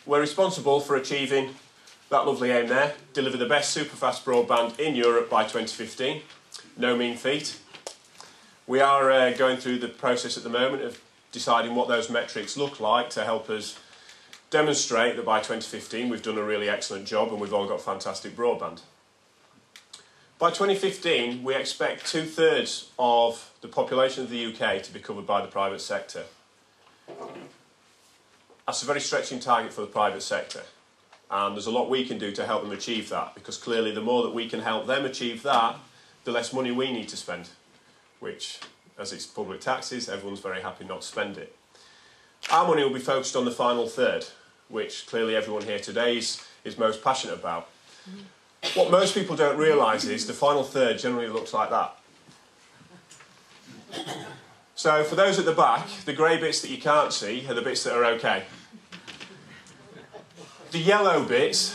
we're responsible for achieving that lovely aim there, deliver the best superfast broadband in Europe by 2015. No mean feat. We are going through the process at the moment of deciding what those metrics look like to help us demonstrate that by 2015 we've done a really excellent job and we've all got fantastic broadband. By 2015 we expect 2/3 of the population of the UK to be covered by the private sector. That's a very stretching target for the private sector, and there's a lot we can do to help them achieve that, because clearly the more that we can help them achieve that, the less money we need to spend, which, as it's public taxes, everyone's very happy not to spend it. Our money will be focused on the final third, which clearly everyone here today is most passionate about. What most people don't realise is the final third generally looks like that. So for those at the back, the grey bits that you can't see are the bits that are okay. The yellow bits,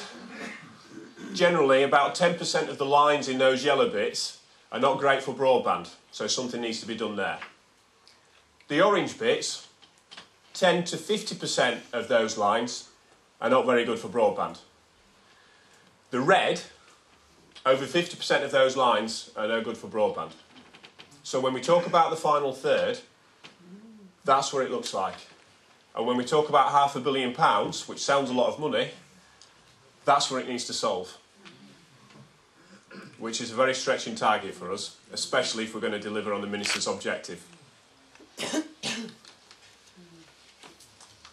generally about 10% of the lines in those yellow bits are not great for broadband, so something needs to be done there. The orange bits, 10 to 50% of those lines are not very good for broadband. The red, over 50% of those lines are no good for broadband. So when we talk about the final third, that's what it looks like. And when we talk about £500 million, which sounds a lot of money, that's what it needs to solve. Which is a very stretching target for us, especially if we're going to deliver on the Minister's objective.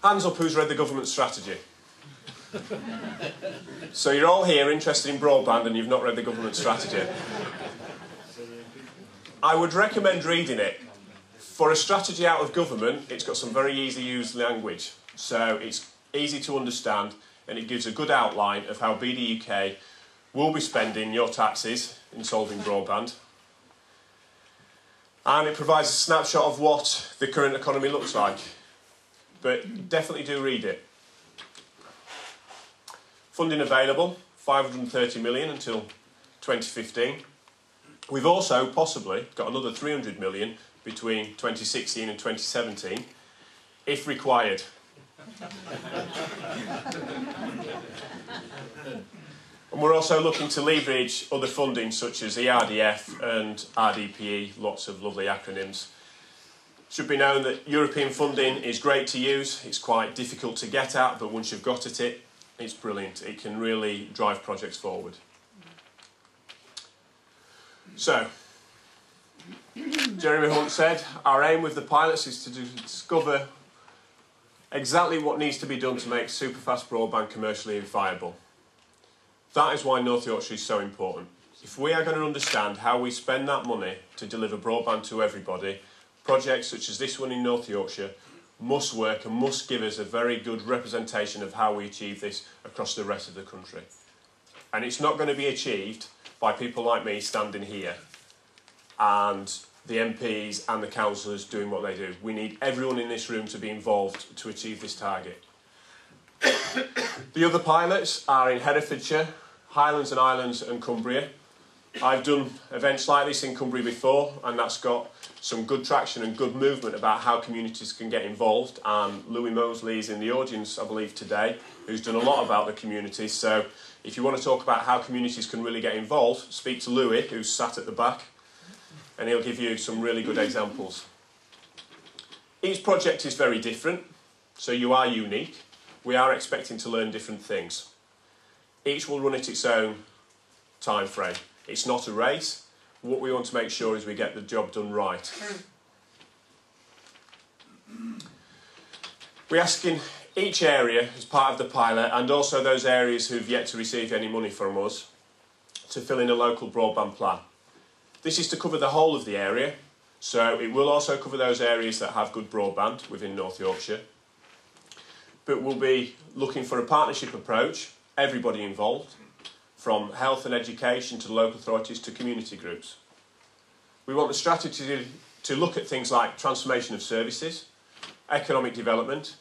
Hands up who's read the government strategy. So you're all here interested in broadband and you've not read the government strategy. I would recommend reading it. For a strategy out of government, it's got some very easy to use language. So it's easy to understand and it gives a good outline of how BDUK will be spending your taxes in solving broadband. And it provides a snapshot of what the current economy looks like. But definitely do read it. Funding available, 530 million until 2015. We've also possibly got another 300 million between 2016 and 2017, if required. And we're also looking to leverage other funding such as ERDF and RDPE, lots of lovely acronyms. It should be known that European funding is great to use, it's quite difficult to get at, but once you've got at it, it's brilliant. It can really drive projects forward. So, Jeremy Hunt said, our aim with the pilots is to discover exactly what needs to be done to make superfast broadband commercially viable. That is why North Yorkshire is so important. If we are going to understand how we spend that money to deliver broadband to everybody, projects such as this one in North Yorkshire must work and must give us a very good representation of how we achieve this across the rest of the country. And it's not going to be achieved by people like me standing here and the MPs and the councillors doing what they do. We need everyone in this room to be involved to achieve this target. The other pilots are in Herefordshire, Highlands and Islands and Cumbria. I've done events like this in Cumbria before, and that's got some good traction and good movement about how communities can get involved. And Louis Mosley is in the audience, I believe, today, who's done a lot about the communities. So if you want to talk about how communities can really get involved, speak to Louis, who's sat at the back, and he'll give you some really good examples. Each project is very different, so you are unique. We are expecting to learn different things. Each will run at its own time frame. It's not a race. What we want to make sure is we get the job done right. We're asking each area as part of the pilot, and also those areas who've yet to receive any money from us, to fill in a local broadband plan. This is to cover the whole of the area, so it will also cover those areas that have good broadband within North Yorkshire. But we'll be looking for a partnership approach, everybody involved, from health and education to local authorities to community groups. We want the strategy to look at things like transformation of services, economic development,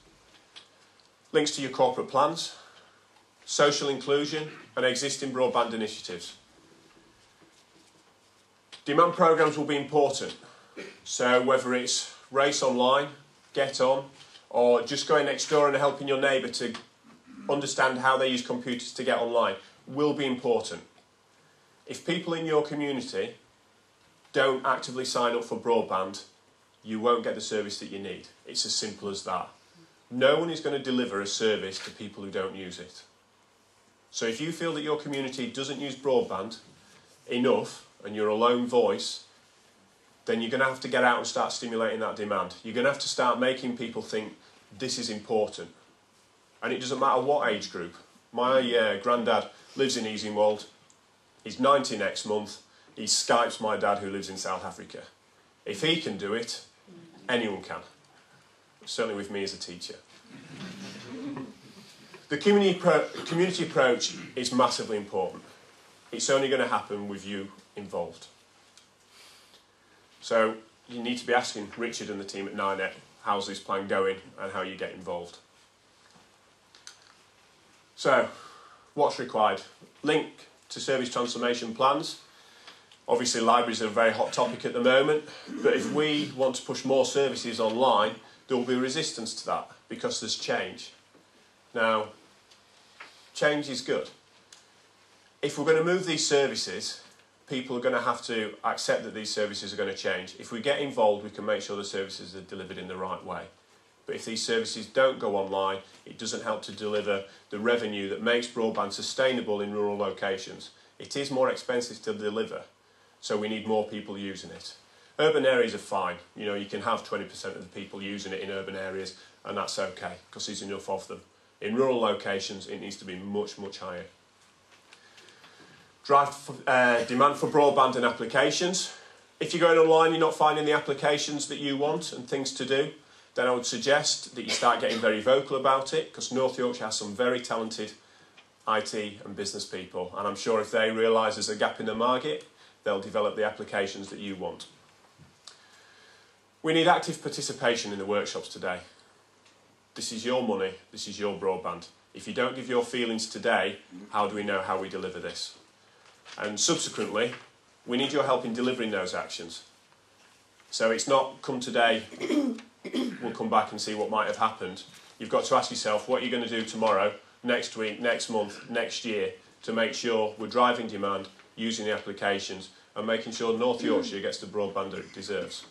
links to your corporate plans, social inclusion and existing broadband initiatives. Demand programmes will be important, so whether it's race online, get on, or just going next door and helping your neighbour to understand how they use computers to get online will be important. If people in your community don't actively sign up for broadband, you won't get the service that you need. It's as simple as that. No one is going to deliver a service to people who don't use it. So if you feel that your community doesn't use broadband enough and you're a lone voice, then you're going to have to get out and start stimulating that demand. You're going to have to start making people think this is important. And it doesn't matter what age group. My granddad lives in Easingwold. He's 90 next month. He Skypes my dad who lives in South Africa. If he can do it, anyone can. Certainly with me as a teacher. The community approach is massively important. It's only going to happen with you involved. So you need to be asking Richard and the team at 9net, how's this plan going and how you get involved. So, what's required? Link to service transformation plans. Obviously libraries are a very hot topic at the moment, but if we want to push more services online, there will be resistance to that because there's change. Now, change is good. If we're going to move these services, people are going to have to accept that these services are going to change. If we get involved, we can make sure the services are delivered in the right way. But if these services don't go online, it doesn't help to deliver the revenue that makes broadband sustainable in rural locations. It is more expensive to deliver, so we need more people using it. Urban areas are fine. You know, you can have 20% of the people using it in urban areas, and that's okay, because there's enough of them. In rural locations, it needs to be much, much higher. Demand for broadband and applications. If you're going online, you're not finding the applications that you want and things to do, then I would suggest that you start getting very vocal about it, because North Yorkshire has some very talented IT and business people, and I'm sure if they realise there's a gap in the market, they'll develop the applications that you want. We need active participation in the workshops today. This is your money, this is your broadband. If you don't give your feelings today, how do we know how we deliver this? And subsequently, we need your help in delivering those actions. So it's not come today, we'll come back and see what might have happened. You've got to ask yourself what you're going to do tomorrow, next week, next month, next year, to make sure we're driving demand, using the applications, and making sure North Yorkshire gets the broadband that it deserves.